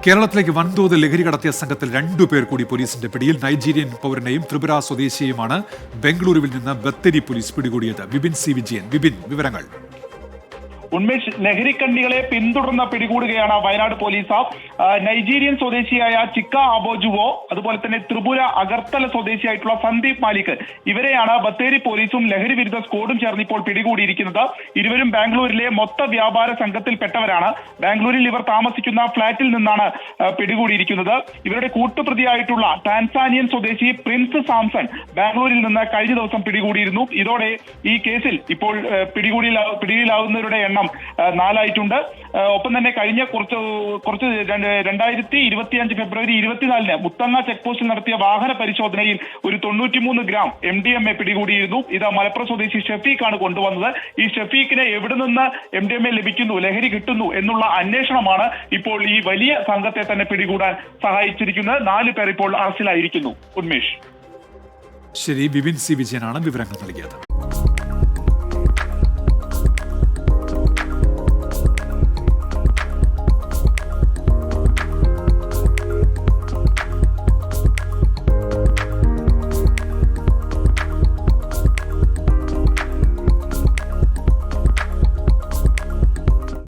കേരളത്തിലേക്ക് വൻതോതിൽ ലഹരി കടത്തിയ സംഘത്തിൽ 2 പേർ കൂടി പോലീസിന്റെ പിടിയിൽ. നൈജീരിയൻ പൗരനെയും ത്രിപുര സ്വദേശിയെയുമാണ് ബംഗളൂരുവിൽ നിന്ന് ബത്തേരി പോലീസ് പിടികൂടിയത്. വിപിൻ സി വിജയൻ, വിവരങ്ങൾ. ഉന്മേഷ്, ലഹരിക്കണ്ണികളെ പിന്തുടർന്ന് പിടികൂടുകയാണ് വയനാട് പോലീസ്. നൈജീരിയൻ സ്വദേശിയായ ചിക്ക അബോജുവോ, അതുപോലെ തന്നെ ത്രിപുര അഗർത്തല സ്വദേശിയായിട്ടുള്ള സന്ദീപ് മാലിക്, ഇവരെയാണ് ബത്തേരി പോലീസും ലഹരി വിരുദ്ധ സ്ക്വാഡും ചേർന്ന് ഇപ്പോൾ പിടികൂടിയിരിക്കുന്നത്. ഇരുവരും ബാംഗ്ലൂരിലെ മൊത്ത വ്യാപാര സംഘത്തിൽപ്പെട്ടവരാണ്. ബാംഗ്ലൂരിൽ ഇവർ താമസിക്കുന്ന ഫ്ളാറ്റിൽ നിന്നാണ് പിടികൂടിയിരിക്കുന്നത്. ഇവരുടെ കൂട്ടുപ്രതിയായിട്ടുള്ള ടാൻസാനിയൻ സ്വദേശി പ്രിൻസ് സാംസൺ ബാംഗ്ലൂരിൽ നിന്ന് കഴിഞ്ഞ ദിവസം പിടികൂടിയിരുന്നു. ഇതോടെ ഈ കേസിൽ ഇപ്പോൾ പിടിയിലാവുന്നവരുടെ എണ്ണം 4 ആയിട്ടുണ്ട്. ഒപ്പം തന്നെ കഴിഞ്ഞ കുറച്ച് 2025 ഫെബ്രുവരി 24 മുത്തങ്ങ ചെക്ക് പോസ്റ്റിൽ നടത്തിയ വാഹന പരിശോധനയിൽ ഒരു 93 ഗ്രാം MDMA പിടികൂടിയിരുന്നു. ഇത് മലപ്പുറം സ്വദേശി ഷഫീഖാണ് കൊണ്ടുവന്നത്. ഈ ഷഫീഖിനെ എവിടെ നിന്ന് MDMA ലഭിക്കുന്നു, ലഹരി കിട്ടുന്നു എന്നുള്ള അന്വേഷണമാണ് ഇപ്പോൾ ഈ വലിയ സംഘത്തെ തന്നെ പിടികൂടാൻ സഹായിച്ചിരിക്കുന്നത്. 4 പേർ ഇപ്പോൾ അറസ്റ്റിലായിരിക്കുന്നു. ഉന്മേഷ്. ശരി, വിപിൻ സി വിജയനാണ് വിവരങ്ങൾ നൽകിയത്.